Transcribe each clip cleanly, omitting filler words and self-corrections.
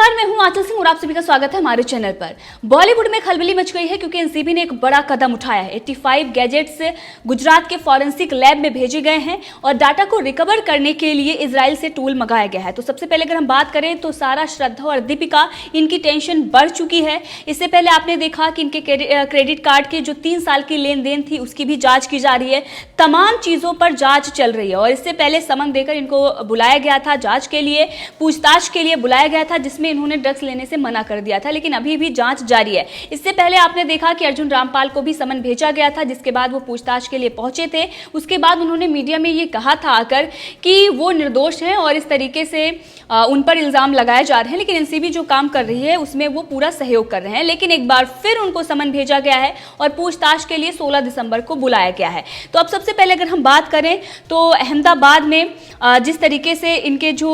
नमस्कार, मैं हूं आंचल सिंह और आप सभी का स्वागत है हमारे चैनल पर। बॉलीवुड में खलबली मच गई है क्योंकि एनसीबी ने एक बड़ा कदम उठाया है। 85 गैजेट्स गुजरात के फॉरेंसिक लैब में भेजे गए हैं और डाटा को रिकवर करने के लिए इजराइल से टूल मंगाया गया है। तो सबसे पहले अगर हम बात करें तो सारा, श्रद्धा और दीपिका, इनकी टेंशन बढ़ चुकी है। इससे पहले आपने देखा कि इनके क्रेडिट कार्ड के जो 3 साल की लेन देन थी उसकी भी जाँच की जा रही है। तमाम चीज़ों पर जाँच चल रही है और इससे पहले समन देकर इनको बुलाया गया था जाँच के लिए, पूछताछ के लिए बुलाया गया था, जिसमें इन्होंने ड्रग्स लेने से मना कर दिया था, लेकिन अभी भी जांच जारी है। इससे पहले आपने देखा कि अर्जुन रामपाल को भी समन भेजा गया था, जिसके बाद वो पूछताछ के लिए पहुंचे थे। उसके बाद उन्होंने मीडिया में ये कहा था आकर कि वो निर्दोष हैं और इस तरीके से उन पर इल्जाम लगाए जा रहे हैं, लेकिन एनसीबी जो काम कर रही है उसमें वो पूरा सहयोग कर रहे हैं। लेकिन एक बार फिर उनको समन भेजा गया है और पूछताछ के लिए 16 दिसंबर को बुलाया गया है। तो अब सबसे पहले अगर हम बात करें तो अहमदाबाद में जिस तरीके से इनके जो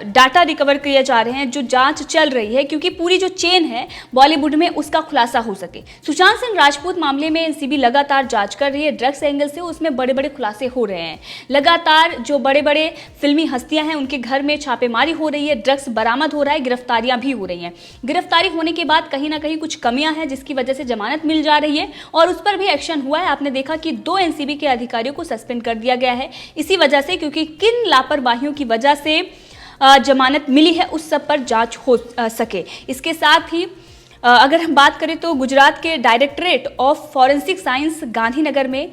डाटा रिकवर किए जा रहे हैं, जो जांच चल रही है, क्योंकि पूरी जो चेन है बॉलीवुड में उसका खुलासा हो सके। सुशांत सिंह राजपूत मामले में एनसीबी लगातार जांच कर रही है। ड्रग्स एंगल से उसमें बड़े बड़े खुलासे हो रहे हैं। लगातार जो बड़े बड़े फिल्मी हस्तियां हैं उनके घर में छापेमारी हो रही है, ड्रग्स बरामद हो रहा है, गिरफ्तारियां भी हो रही हैं। गिरफ्तारी होने के बाद कहीं ना कहीं कुछ कमियां हैं जिसकी वजह से जमानत मिल जा रही है और उस पर भी एक्शन हुआ है। आपने देखा कि 2 एनसीबी के अधिकारियों को सस्पेंड कर दिया गया है इसी वजह से, क्योंकि किन लापरवाहियों की वजह से जमानत मिली है उस सब पर जांच हो सके। इसके साथ ही अगर हम बात करें तो गुजरात के directorate of forensic science Gandhinagar में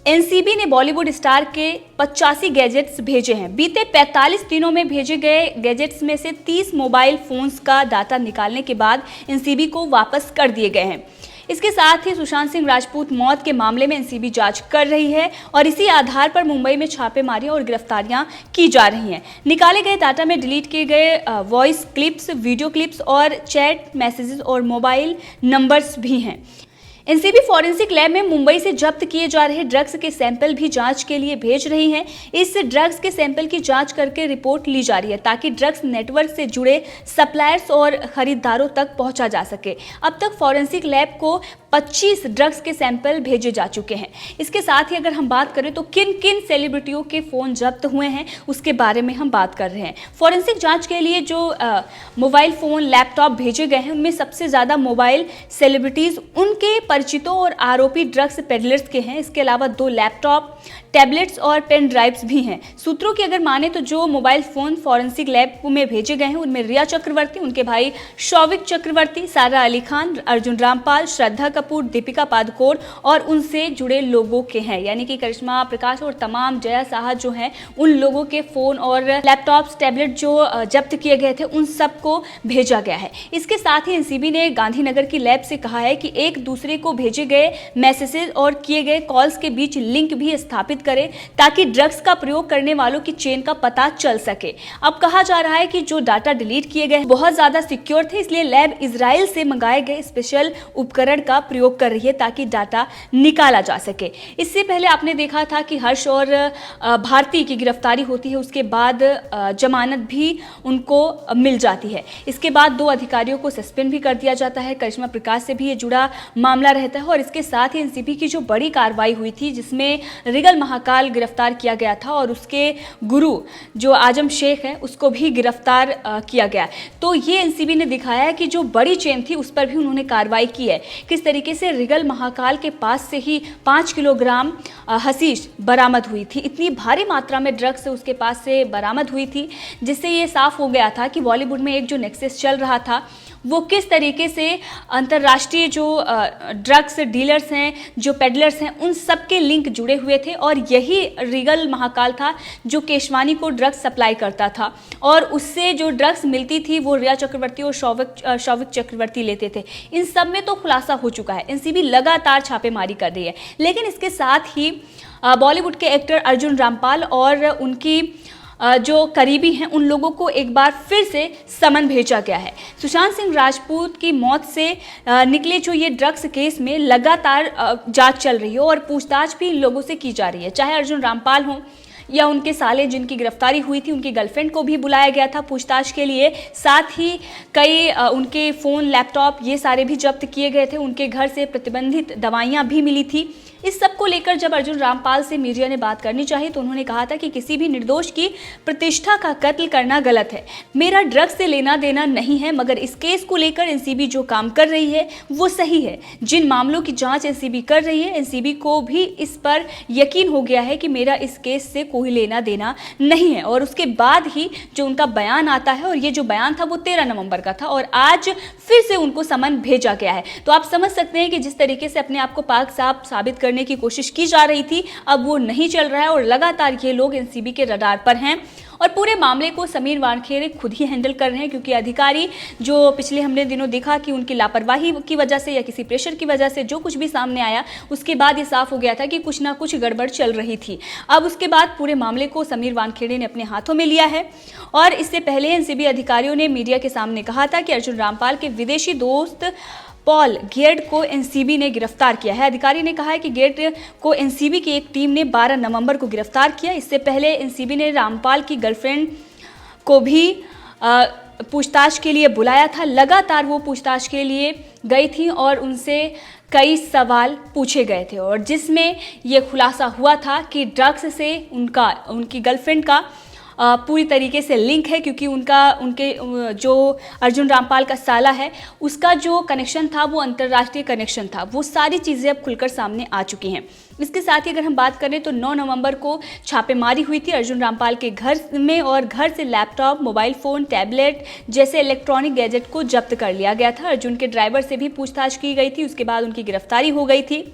एनसीबी ने बॉलीवुड स्टार के 85 गैजेट्स भेजे हैं। बीते 45 दिनों में भेजे गए गैजेट्स में से 30 मोबाइल फोन्स का डाटा निकालने के बाद एनसीबी को वापस कर दिए गए हैं। इसके साथ ही सुशांत सिंह राजपूत मौत के मामले में एनसीबी जांच कर रही है और इसी आधार पर मुंबई में छापेमारी और गिरफ्तारियां की जा रही हैं। निकाले गए डाटा में डिलीट किए गए वॉइस क्लिप्स, वीडियो क्लिप्स और चैट मैसेजेस और मोबाइल नंबर्स भी हैं। एनसीबी फॉरेंसिक लैब में मुंबई से जब्त किए जा रहे ड्रग्स के सैंपल भी जांच के लिए भेज रही हैं। इस ड्रग्स के सैंपल की जांच करके रिपोर्ट ली जा रही है ताकि ड्रग्स नेटवर्क से जुड़े सप्लायर्स और खरीदारों तक पहुंचा जा सके। अब तक फॉरेंसिक लैब को 25 ड्रग्स के सैंपल भेजे जा चुके हैं। इसके साथ ही अगर हम बात करें तो किन किन सेलिब्रिटियों के फ़ोन जब्त हुए हैं उसके बारे में हम बात कर रहे हैं। फॉरेंसिक जांच के लिए जो मोबाइल फ़ोन, लैपटॉप भेजे गए हैं उनमें सबसे ज़्यादा मोबाइल सेलिब्रिटीज़, उनके परिचितों और आरोपी ड्रग्स पेडलर्स के हैं। इसके अलावा 2 लैपटॉप, टैबलेट्स और पेन ड्राइव्स भी हैं। सूत्रों की अगर माने तो जो मोबाइल फ़ोन फॉरेंसिक लैब में भेजे गए हैं उनमें रिया चक्रवर्ती, उनके भाई शौविक चक्रवर्ती, सारा अली खान, अर्जुन रामपाल, श्रद्धा कपूर, दीपिका पादुकोण और उनसे जुड़े लोगों के हैं, यानी कि करिश्मा प्रकाश और तमाम जया साहा जो हैं उन लोगों के फ़ोन और लैपटॉप्स, टैबलेट जो जब्त किए गए थे उन सबको भेजा गया है। इसके साथ ही एनसीबी ने गांधीनगर की लैब से कहा है कि एक दूसरे को भेजे गए मैसेजेस और किए गए कॉल्स के बीच लिंक भी स्थापित करें ताकि ड्रग्स का प्रयोग करने वालों की चेन का पता चल सके। अब कहा जा रहा है कि जो डाटा डिलीट किए गए बहुत ज्यादा सिक्योर थे, इसलिए लैब इजराइल से मंगाए गए स्पेशल उपकरण का प्रयोग कर रही है ताकि डाटा निकाला जा सके। इससे पहले आपने देखा था कि हर्ष और भारती की गिरफ्तारी होती है, उसके बाद जमानत भी उनको मिल जाती है। इसके बाद 2 अधिकारियों को सस्पेंड भी कर दिया जाता है। करिश्मा प्रकाश से भी ये जुड़ा मामला रहता है और इसके साथ ही एनसीबी की जो बड़ी कार्रवाई हुई थी जिसमें रिगल महाकाल गिरफ्तार किया गया था और उसके गुरु जो आजम शेख है उसको भी गिरफ्तार किया गया। तो ये एनसीबी ने दिखाया है कि जो बड़ी चेन थी उस पर भी उन्होंने कार्रवाई की है। किस तरीके से रिगल महाकाल के पास से ही 5 किलोग्राम हशीश बरामद हुई थी, इतनी भारी मात्रा में ड्रग्स उसके पास से बरामद हुई थी, जिससे ये साफ हो गया था कि बॉलीवुड में एक जो नेक्सस चल रहा था वो किस तरीके से अंतर्राष्ट्रीय जो ड्रग्स डीलर्स हैं, जो पेडलर्स हैं, उन सब के लिंक जुड़े हुए थे और यही रिगल महाकाल था जो केशवानी को ड्रग्स सप्लाई करता था और उससे जो ड्रग्स मिलती थी वो रिया चक्रवर्ती और शौविक चक्रवर्ती लेते थे। इन सब में तो खुलासा हो चुका है। एनसीबी लगातार छापेमारी कर रही है, लेकिन इसके साथ ही बॉलीवुड के एक्टर अर्जुन रामपाल और उनकी जो करीबी हैं उन लोगों को एक बार फिर से समन भेजा गया है। सुशांत सिंह राजपूत की मौत से निकले जो ये ड्रग्स केस में लगातार जांच चल रही है और पूछताछ भी इन लोगों से की जा रही है, चाहे अर्जुन रामपाल हों या उनके साले जिनकी गिरफ्तारी हुई थी, उनकी गर्लफ्रेंड को भी बुलाया गया था पूछताछ के लिए। साथ ही कई उनके फ़ोन, लैपटॉप ये सारे भी जब्त किए गए थे। उनके घर से प्रतिबंधित दवाइयाँ भी मिली थी। इस सब को लेकर जब अर्जुन रामपाल से मीडिया ने बात करनी चाहिए तो उन्होंने कहा था कि किसी भी निर्दोष की प्रतिष्ठा का कत्ल करना गलत है। मेरा ड्रग्स से लेना देना नहीं है, मगर इस केस को लेकर एनसीबी जो काम कर रही है वो सही है। जिन मामलों की जांच एनसीबी कर रही है, एनसीबी को भी इस पर यकीन हो गया है कि मेरा इस केस से कोई लेना देना नहीं है। और उसके बाद ही जो उनका बयान आता है, और ये जो बयान था वो 13 नवंबर का था और आज फिर से उनको समन भेजा गया है। तो आप समझ सकते हैं कि जिस तरीके से अपने आप को पाक साफ साबित करने की कोशिश की जा रही थी, अब वो नहीं चल रहा है और लगातार ये लोग एनसीबी के रडार पर हैं। और पूरे मामले को समीर वानखेड़े खुद ही हैंडल कर रहे हैं, क्योंकि अधिकारी जो पिछले हमने दिनों देखा कि उनकी लापरवाही की वजह से या किसी प्रेशर की वजह से जो कुछ भी सामने आया, उसके बाद ये साफ हो गया था कि कुछ ना कुछ गड़बड़ चल रही थी। अब उसके बाद पूरे मामले को समीर वानखेड़े ने अपने हाथों में लिया है। और इससे पहले एनसीबी अधिकारियों ने मीडिया के सामने कहा था कि अर्जुन रामपाल के विदेशी दोस्त पॉल गेर्ड को एनसीबी ने गिरफ्तार किया है। अधिकारी ने कहा है कि गेर्ड को एनसीबी की एक टीम ने 12 नवंबर को गिरफ्तार किया। इससे पहले एनसीबी ने रामपाल की गर्लफ्रेंड को भी पूछताछ के लिए बुलाया था। लगातार वो पूछताछ के लिए गई थी और उनसे कई सवाल पूछे गए थे, और जिसमें ये खुलासा हुआ था कि ड्रग्स से उनकी गर्लफ्रेंड का पूरी तरीके से लिंक है, क्योंकि उनके जो अर्जुन रामपाल का साला है उसका जो कनेक्शन था वो अंतर्राष्ट्रीय कनेक्शन था। वो सारी चीज़ें अब खुलकर सामने आ चुकी हैं। इसके साथ ही अगर हम बात करें तो 9 नवंबर को छापेमारी हुई थी अर्जुन रामपाल के घर में, और घर से लैपटॉप, मोबाइल फ़ोन, टैबलेट जैसे इलेक्ट्रॉनिक गैजेट को जब्त कर लिया गया था। अर्जुन के ड्राइवर से भी पूछताछ की गई थी, उसके बाद उनकी गिरफ्तारी हो गई थी।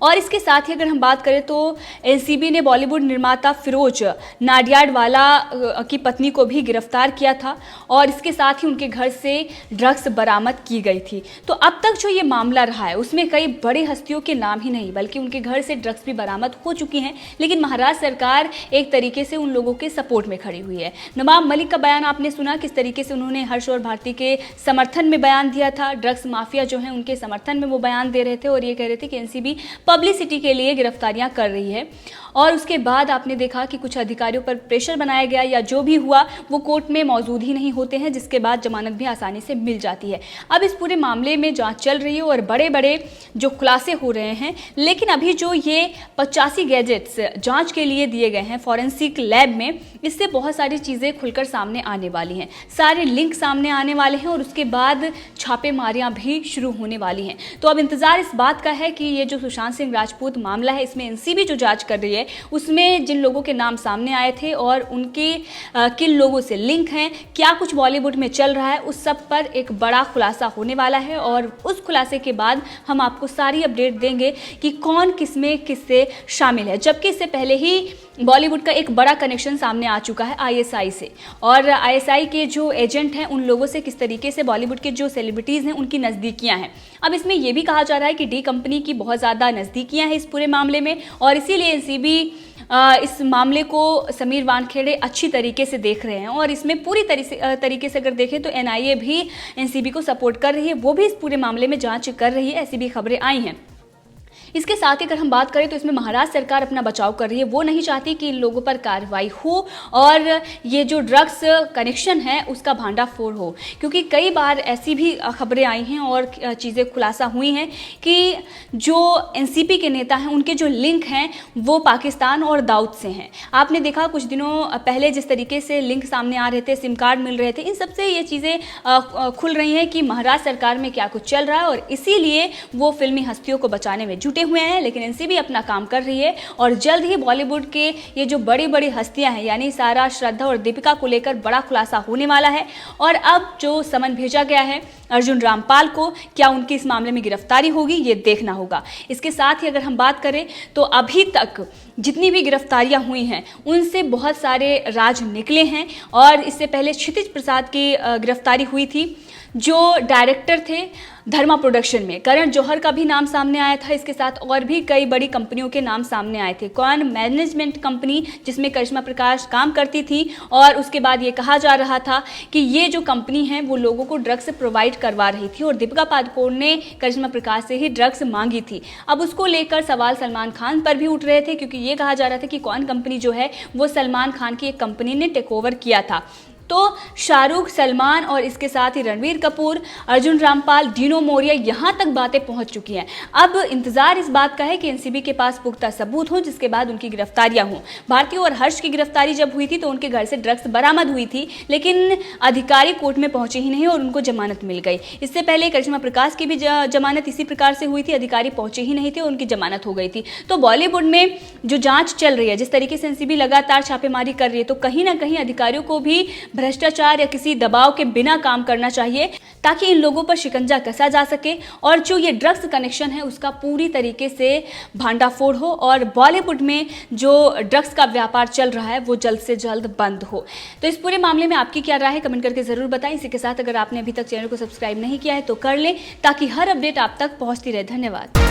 और इसके साथ ही अगर हम बात करें तो एनसीबी ने बॉलीवुड निर्माता फिरोज नाडियाडवाला की पत्नी को भी गिरफ्तार किया था, और इसके साथ ही उनके घर से ड्रग्स बरामद की गई थी। तो अब तक जो ये मामला रहा है उसमें कई बड़ी हस्तियों के नाम ही नहीं बल्कि उनके घर से ड्रग्स भी बरामद हो चुकी हैं, लेकिन महाराष्ट्र सरकार एक तरीके से उन लोगों के सपोर्ट में खड़ी हुई है। नवाब मलिक का बयान आपने सुना, किस तरीके से उन्होंने हर्ष और भारती के समर्थन में बयान दिया था। ड्रग्स माफिया जो है उनके समर्थन में वो बयान दे रहे थे और ये कह रहे थे कि एनसीबी पब्लिसिटी के लिए गिरफ्तारियां कर रही है। और उसके बाद आपने देखा कि कुछ अधिकारियों पर प्रेशर बनाया गया, या जो भी हुआ वो कोर्ट में मौजूद ही नहीं होते हैं, जिसके बाद जमानत भी आसानी से मिल जाती है। अब इस पूरे मामले में जांच चल रही है और बड़े बड़े जो खुलासे हो रहे हैं, लेकिन अभी जो ये 85 गैजेट्स जांच के लिए दिए गए हैं फॉरेंसिक लैब में, इससे बहुत सारी चीज़ें खुलकर सामने आने वाली हैं, सारे लिंक सामने आने वाले हैं और उसके बाद छापेमारियां भी शुरू होने वाली हैं। तो अब इंतजार इस बात का है कि ये जो सुशांत सिंह राजपूत मामला है, इसमें एनसीबी जो जांच कर रही है उसमें जिन लोगों के नाम सामने आए थे और उनके किन लोगों से लिंक हैं, क्या कुछ बॉलीवुड में चल रहा है, उस सब पर एक बड़ा खुलासा होने वाला है। और उस खुलासे के बाद हम आपको सारी अपडेट देंगे कि कौन किसमें किससे शामिल है। जबकि इससे पहले ही बॉलीवुड का एक बड़ा कनेक्शन सामने आ चुका है आईएसआई से, और आईएसआई के जो एजेंट हैं उन लोगों से किस तरीके से बॉलीवुड के जो सेलिब्रिटीज़ हैं उनकी नज़दीकियां हैं। अब इसमें यह भी कहा जा रहा है कि डी कंपनी की बहुत ज़्यादा नज़दीकियां हैं इस पूरे मामले में, और इसीलिए एनसीबी इस मामले को समीर वानखेड़े अच्छी तरीके से देख रहे हैं। और इसमें पूरी तरीके से अगर देखें तो एनआईए भी एनसीबी को सपोर्ट कर रही है, वो भी इस पूरे मामले में जांच कर रही है, ऐसी भी खबरें आई हैं। इसके साथ ही अगर हम बात करें तो इसमें महाराष्ट्र सरकार अपना बचाव कर रही है, वो नहीं चाहती कि इन लोगों पर कार्रवाई हो और ये जो ड्रग्स कनेक्शन है उसका भांडाफोड़ हो, क्योंकि कई बार ऐसी भी खबरें आई हैं और चीज़ें खुलासा हुई हैं कि जो एनसीपी के नेता हैं उनके जो लिंक हैं वो पाकिस्तान और दाऊद से हैं। आपने देखा कुछ दिनों पहले जिस तरीके से लिंक सामने आ रहे थे, सिम कार्ड मिल रहे थे, इन सबसे ये चीज़ें खुल रही हैं कि महाराष्ट्र सरकार में क्या कुछ चल रहा है, और इसीलिए वो फिल्मी हस्तियों को बचाने में जुटे हुए हैं। लेकिन एनसीबी अपना काम कर रही है और जल्द ही बॉलीवुड के ये जो बड़ी बड़ी हस्तियां हैं यानी सारा, श्रद्धा और दीपिका को लेकर बड़ा खुलासा होने वाला है। और अब जो समन भेजा गया है अर्जुन रामपाल को, क्या उनकी इस मामले में गिरफ्तारी होगी ये देखना होगा। इसके साथ ही अगर हम बात करें तो अभी तक जितनी भी गिरफ्तारियां हुई हैं उनसे बहुत सारे राज निकले हैं। और इससे पहले क्षितिज प्रसाद की गिरफ्तारी हुई थी, जो डायरेक्टर थे धर्मा प्रोडक्शन में। करण जौहर का भी नाम सामने आया था, इसके साथ और भी कई बड़ी कंपनियों के नाम सामने आए थे। कौन मैनेजमेंट कंपनी जिसमें करिश्मा प्रकाश काम करती थी, और उसके बाद ये कहा जा रहा था कि ये जो कंपनी है वो लोगों को ड्रग्स प्रोवाइड करवा रही थी और दीपिका पादुकोण ने करिश्मा प्रकाश से ही ड्रग्स मांगी थी। अब उसको लेकर सवाल सलमान खान पर भी उठ रहे थे, क्योंकि ये कहा जा रहा था कि कौन कंपनी जो है वो सलमान खान की एक कंपनी ने टेक ओवर किया था। तो शाहरुख, सलमान और इसके साथ ही रणवीर कपूर, अर्जुन रामपाल, डीनो मोरिया, यहाँ तक बातें पहुँच चुकी हैं। अब इंतजार इस बात का है कि एनसीबी के पास पुख्ता सबूत हो, जिसके बाद उनकी गिरफ्तारियां हों। भारती और हर्ष की गिरफ्तारी जब हुई थी तो उनके घर से ड्रग्स बरामद हुई थी, लेकिन अधिकारी कोर्ट में पहुंचे ही नहीं और उनको जमानत मिल गई। इससे पहले करिश्मा प्रकाश की भी जमानत इसी प्रकार से हुई थी, अधिकारी पहुंचे ही नहीं थे और उनकी जमानत हो गई थी। तो बॉलीवुड में जो जांच चल रही है, जिस तरीके से एनसीबी लगातार छापेमारी कर रही है, तो कहीं ना कहीं अधिकारियों को भी भ्रष्टाचार या किसी दबाव के बिना काम करना चाहिए, ताकि इन लोगों पर शिकंजा कसा जा सके और जो ये ड्रग्स कनेक्शन है उसका पूरी तरीके से भांडाफोड़ हो और बॉलीवुड में जो ड्रग्स का व्यापार चल रहा है वो जल्द से जल्द बंद हो। तो इस पूरे मामले में आपकी क्या राय है, कमेंट करके जरूर बताएं। इसी के साथ अगर आपने अभी तक चैनल को सब्सक्राइब नहीं किया है तो कर लें, ताकि हर अपडेट आप तक पहुंचती रहे। धन्यवाद।